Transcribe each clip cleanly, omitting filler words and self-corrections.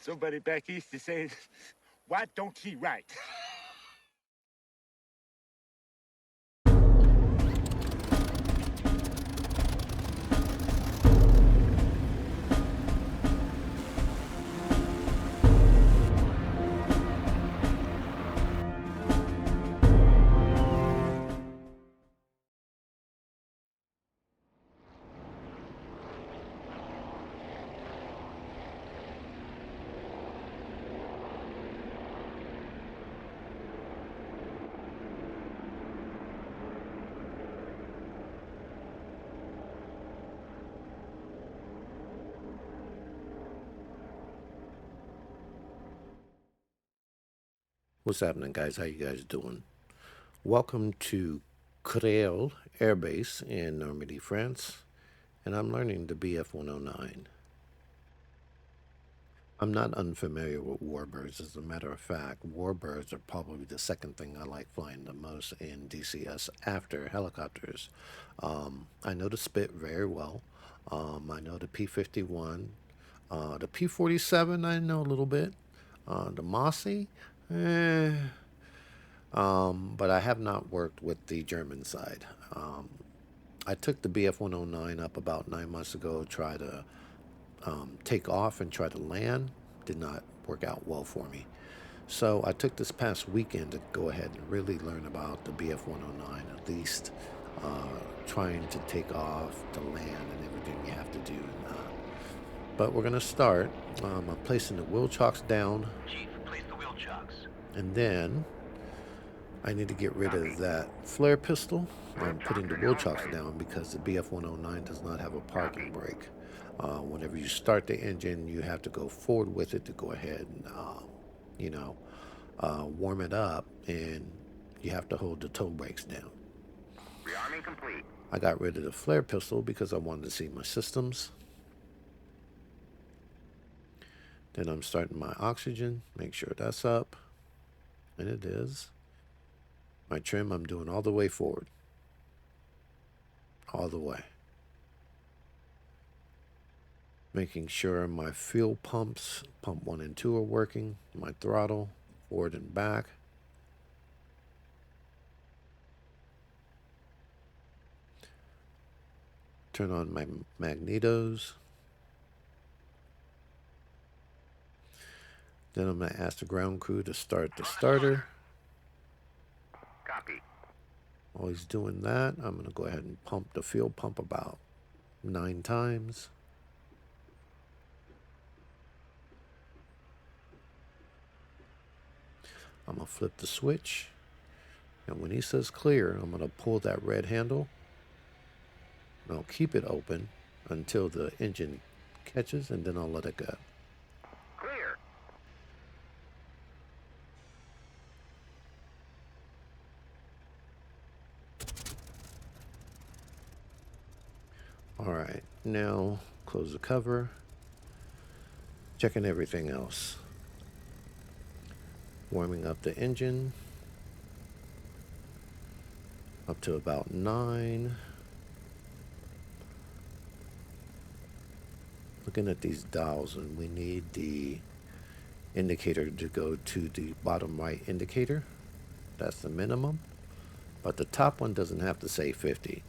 Somebody back east is saying, why don't he write? What's happening, guys? How you guys doing? Welcome to Creil Air Base in Normandy, France, and I'm learning the BF-109. I'm not unfamiliar with Warbirds. As a matter of fact, Warbirds are probably the second thing I like flying the most in DCS after helicopters. I know the Spit very well. I know the P-51. The P-47 I know a little bit. The Mossy, but I have not worked with the German side. I took the BF-109 up about 9 months ago, tried to take off and try to land. Did not work out well for me. So I took this past weekend to go ahead and really learn about the BF-109, at least trying to take off, to land, and everything you have to do. But we're going to start. I'm placing the wheel chocks down. Chief, place the wheel chocks. And then I need to get rid of that flare pistol. I'm putting the wheel chocks down because the BF-109 does not have a parking brake. Whenever you start the engine, you have to go forward with it to go ahead and, warm it up, and you have to hold the toe brakes down. Rearming complete. I got rid of the flare pistol because I wanted to see my systems. Then I'm starting my oxygen, make sure that's up, and it is. My trim, I'm doing all the way forward. All the way. Making sure my fuel pumps, pump 1 and 2 are working. My throttle, forward and back. Turn on my magnetos. Then I'm going to ask the ground crew to start the starter. Copy. While he's doing that, I'm going to go ahead and pump the fuel pump about 9 times. I'm going to flip the switch. And when he says clear, I'm going to pull that red handle. And I'll keep it open until the engine catches, and then I'll let it go. Clear. All right, now close the cover. Checking everything else. Warming up the engine up to about 9. Looking at these dials, and we need the indicator to go to the bottom right indicator. That's the minimum. But the top one doesn't have to say 50,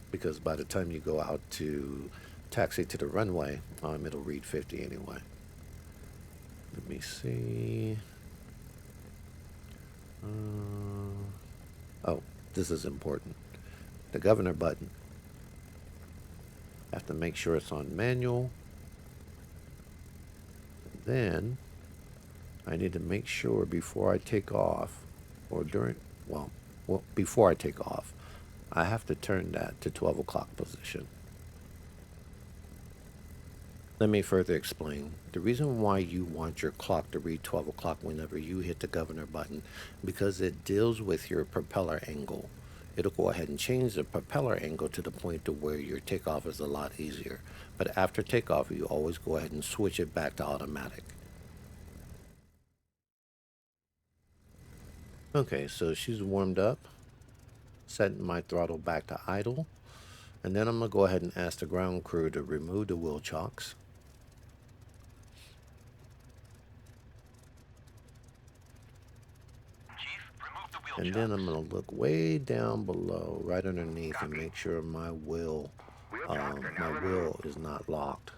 because by the time you go out to taxi to the runway, it'll read 50 anyway. Let me see. Oh, this is important. The governor button. Have to make sure it's on manual. Then I need to make sure before I take off, or during, well, before I take off, I have to turn that to 12 o'clock position. Let me further explain. The reason why you want your clock to read 12 o'clock whenever you hit the governor button, because it deals with your propeller angle. It'll go ahead and change the propeller angle to the point to where your takeoff is a lot easier. But after takeoff, you always go ahead and switch it back to automatic. Okay, so she's warmed up. Setting my throttle back to idle. And then I'm going to go ahead and ask the ground crew to remove the wheel chocks. And then I'm going to look way down below, right underneath, and make sure my wheel is not locked.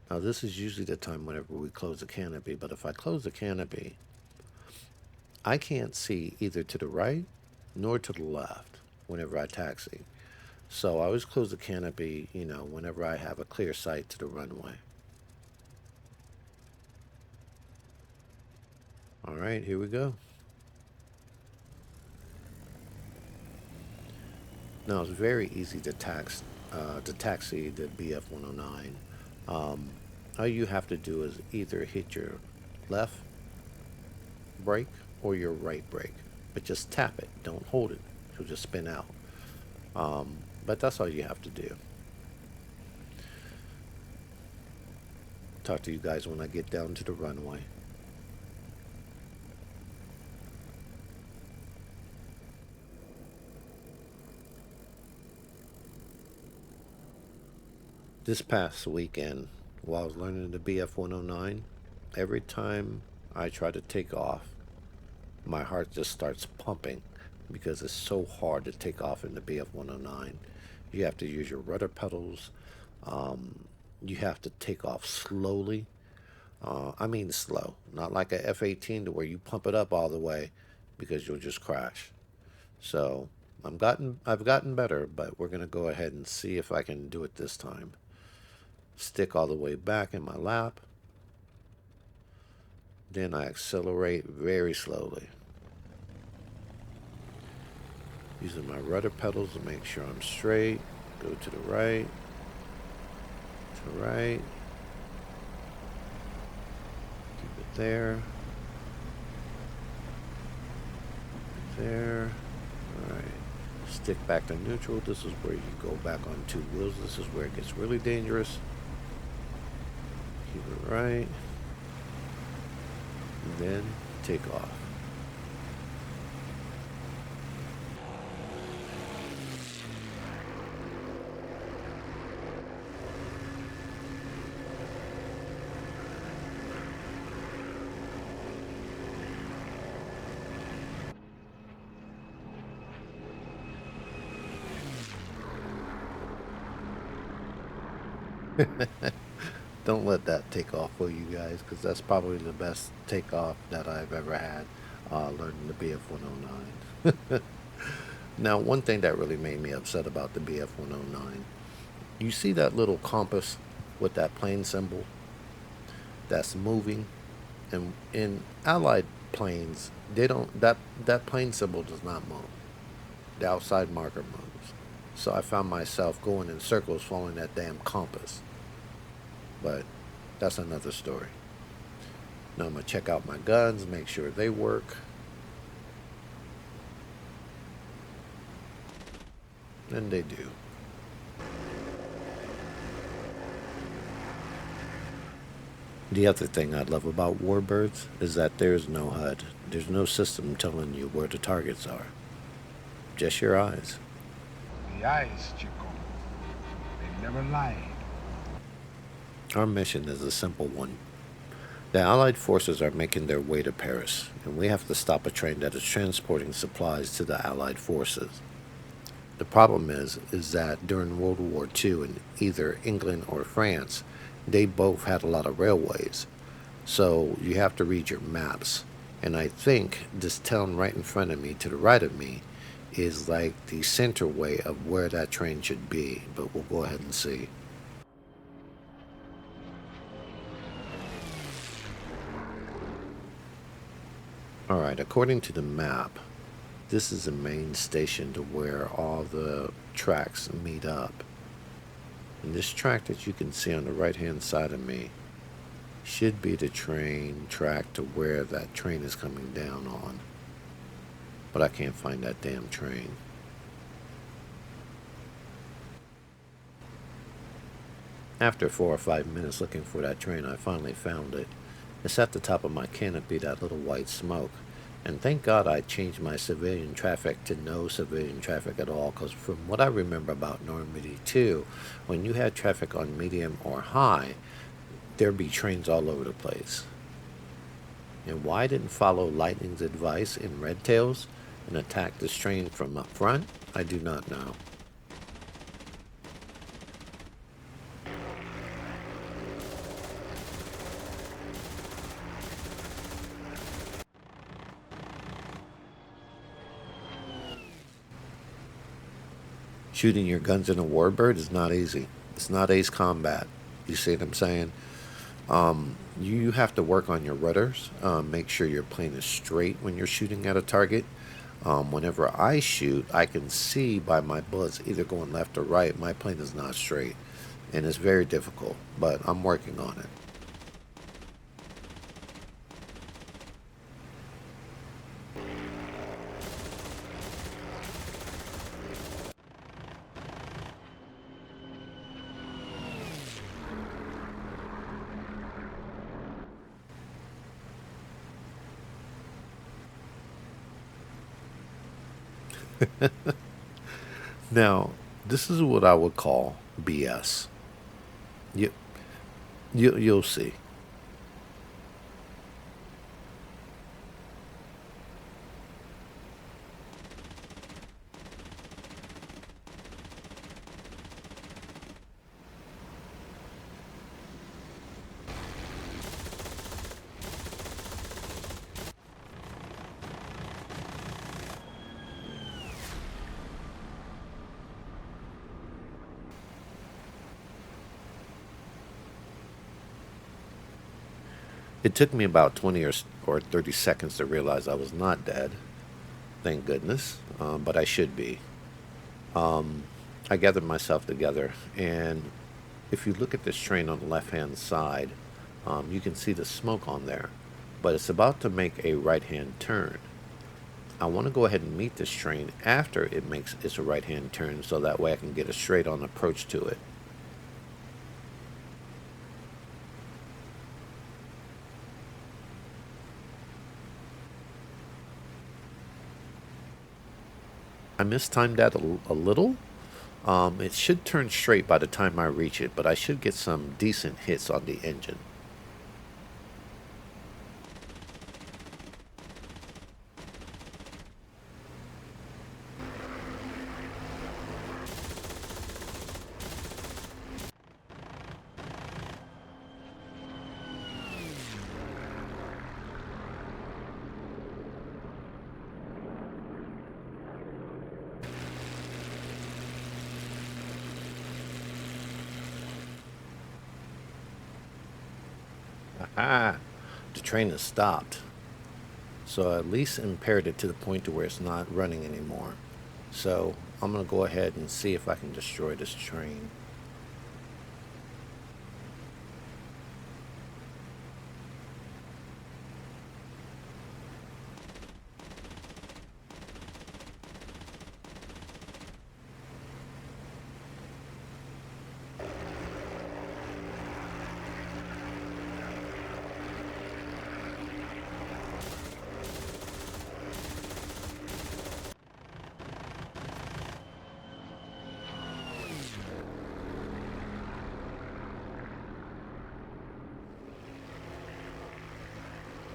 Now this is usually the time whenever we close the canopy, but if I close the canopy, I can't see either to the right nor to the left whenever I taxi. So I always close the canopy, you know, whenever I have a clear sight to the runway. All right, here we go. Now it's very easy to taxi the BF-109. All you have to do is either hit your left brake or your right brake, but just tap it. Don't hold it. It'll just spin out. But that's all you have to do. Talk to you guys when I get down to the runway. This past weekend, while I was learning the BF-109, every time I try to take off, my heart just starts pumping because it's so hard to take off in the BF-109. You have to use your rudder pedals. You have to take off slowly. I mean slow, not like a F-18 to where you pump it up all the way because you'll just crash. So I've gotten better, but we're gonna go ahead and see if I can do it this time. Stick all the way back in my lap. Then I accelerate very slowly, using my rudder pedals to make sure I'm straight. Go to the right, to the right. Keep it there. There. Alright. Stick back to neutral. This is where you go back on two wheels. This is where it gets really dangerous. Keep it right. And then take off. Don't let that take off for you guys, because that's probably the best takeoff that I've ever had learning the BF-109. Now, one thing that really made me upset about the BF-109, you see that little compass with that plane symbol that's moving, and in Allied planes, they don't, that plane symbol does not move. The outside marker moves. So I found myself going in circles following that damn compass. But that's another story. Now I'm going to check out my guns, make sure they work. And they do. The other thing I love about Warbirds is that there's no HUD. There's no system telling you where the targets are. Just your eyes. The eyes, Chico. They never lied. Our mission is a simple one. The Allied forces are making their way to Paris, and we have to stop a train that is transporting supplies to the Allied forces. The problem is that during World War II in either England or France, they both had a lot of railways. So you have to read your maps. And I think this town right in front of me, to the right of me, is like the center way of where that train should be. But we'll go ahead and see. Alright, according to the map, this is the main station to where all the tracks meet up. And this track that you can see on the right hand side of me should be the train track to where that train is coming down on. But I can't find that damn train. After 4 or 5 minutes looking for that train, I finally found it. It's at the top of my canopy, that little white smoke. And thank God I changed my civilian traffic to no civilian traffic at all, because from what I remember about Normandy 2, when you had traffic on medium or high, there'd be trains all over the place. And why I didn't follow Lightning's advice in Red Tails and attack this train from up front, I do not know. Shooting your guns in a Warbird is not easy. It's not ace combat. You see what I'm saying? You have to work on your rudders. Make sure your plane is straight when you're shooting at a target. Whenever I shoot, I can see by my bullets either going left or right. My plane is not straight, and it's very difficult, but I'm working on it. Now, this is what I would call BS. You, you'll see. It took me about 20 or 30 seconds to realize I was not dead. Thank goodness, but I should be. I gathered myself together, and if you look at this train on the left-hand side, you can see the smoke on there, but it's about to make a right-hand turn. I want to go ahead and meet this train after it makes its right-hand turn, so that way I can get a straight-on approach to it. I mistimed that a little. It should turn straight by the time I reach it, but I should get some decent hits on the engine. Aha! The train has stopped. So I at least impaired it to the point to where it's not running anymore. So I'm going to go ahead and see if I can destroy this train.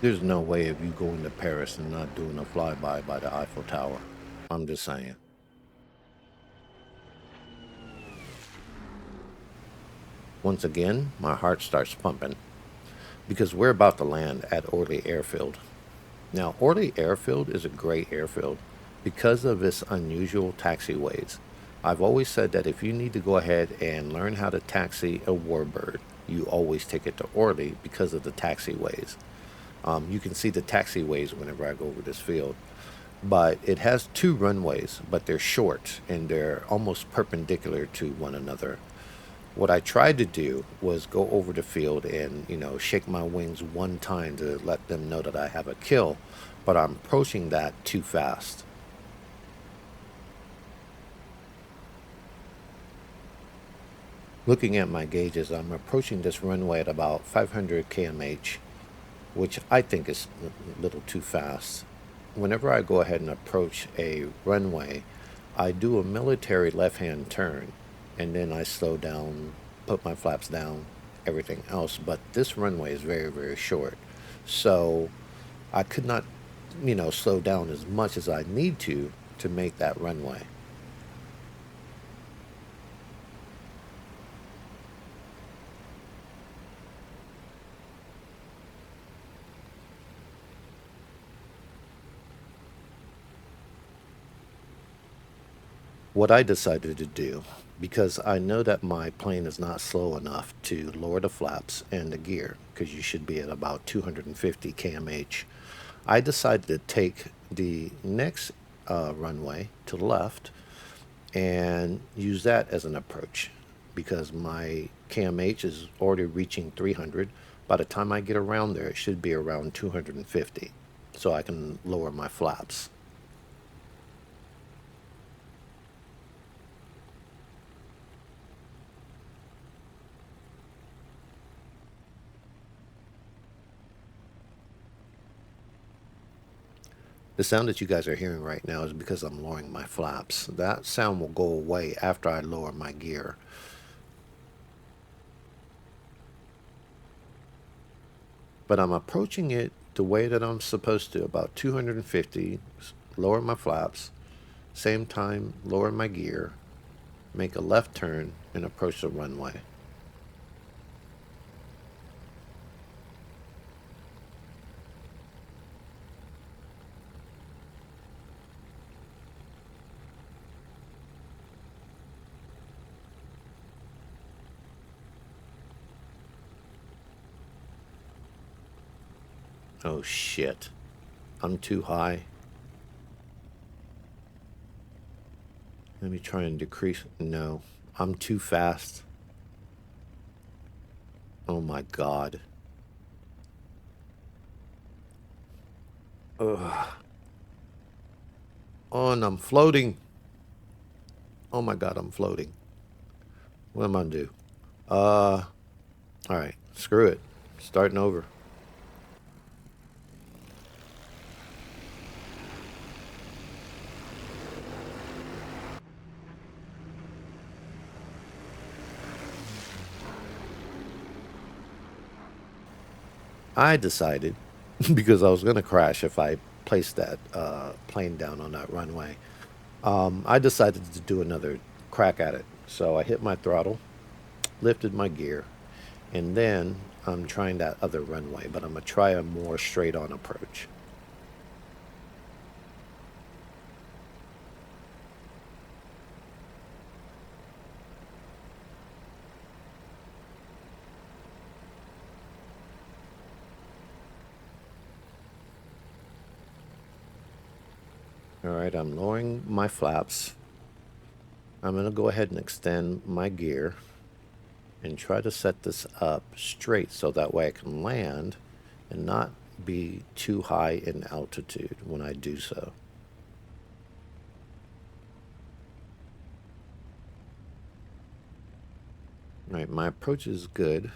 There's no way of you going to Paris and not doing a flyby by the Eiffel Tower. I'm just saying. Once again, my heart starts pumping because we're about to land at Orly Airfield. Now, Orly Airfield is a great airfield because of its unusual taxiways. I've always said that if you need to go ahead and learn how to taxi a Warbird, you always take it to Orly because of the taxiways. You can see the taxiways whenever I go over this field. But it has two runways, but they're short and they're almost perpendicular to one another. What I tried to do was go over the field and, shake my wings one time to let them know that I have a kill, but I'm approaching that too fast. Looking at my gauges, I'm approaching this runway at about 500 kmh, which I think is a little too fast. Whenever I go ahead and approach a runway, I do a military left-hand turn, and then I slow down, put my flaps down, everything else. But this runway is very, very short. So I could not, slow down as much as I need to make that runway. What I decided to do, because I know that my plane is not slow enough to lower the flaps and the gear, because you should be at about 250 kmh, I decided to take the next runway to the left and use that as an approach, because my kmh is already reaching 300. By the time I get around there, it should be around 250, so I can lower my flaps. The sound that you guys are hearing right now is because I'm lowering my flaps. That sound will go away after I lower my gear. But I'm approaching it the way that I'm supposed to, about 250, lower my flaps, same time lower my gear, make a left turn, and approach the runway. Oh shit, I'm too high. Let me try and decrease. No, I'm too fast. Oh my god. Ugh. Oh, and I'm floating. Oh my god, I'm floating. What am I gonna do? Alright, screw it. Starting over. I decided, because I was going to crash if I placed that plane down on that runway, I decided to do another crack at it. So I hit my throttle, lifted my gear, and then I'm trying that other runway, but I'm going to try a more straight-on approach. Alright, I'm lowering my flaps. I'm going to go ahead and extend my gear and try to set this up straight so that way I can land and not be too high in altitude when I do so. Alright, my approach is good.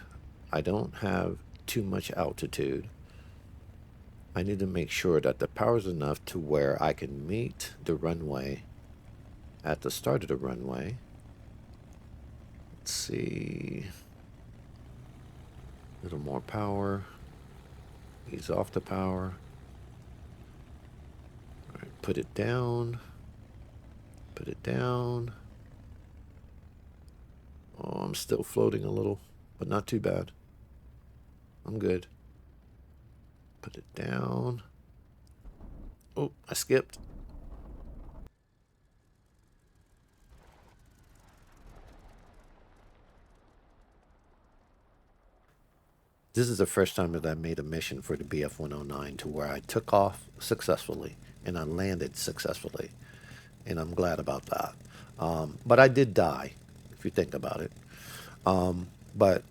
I don't have too much altitude. I need to make sure that the power is enough to where I can meet the runway at the start of the runway. Let's see. A little more power. Ease off the power. All right, put it down. Put it down. Oh, I'm still floating a little, but not too bad. I'm good. Put it down. Oh, I skipped. This is the first time that I made a mission for the BF-109 to where I took off successfully and I landed successfully. And I'm glad about that. But I did die, if you think about it. But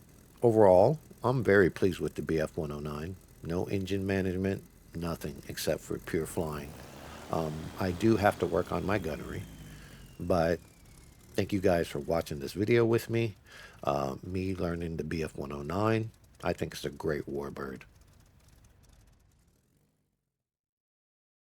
overall, I'm very pleased with the BF-109. No engine management, nothing except for pure flying. I do have to work on my gunnery, but thank you guys for watching this video with me. Me learning the BF-109. I think it's a great Warbird.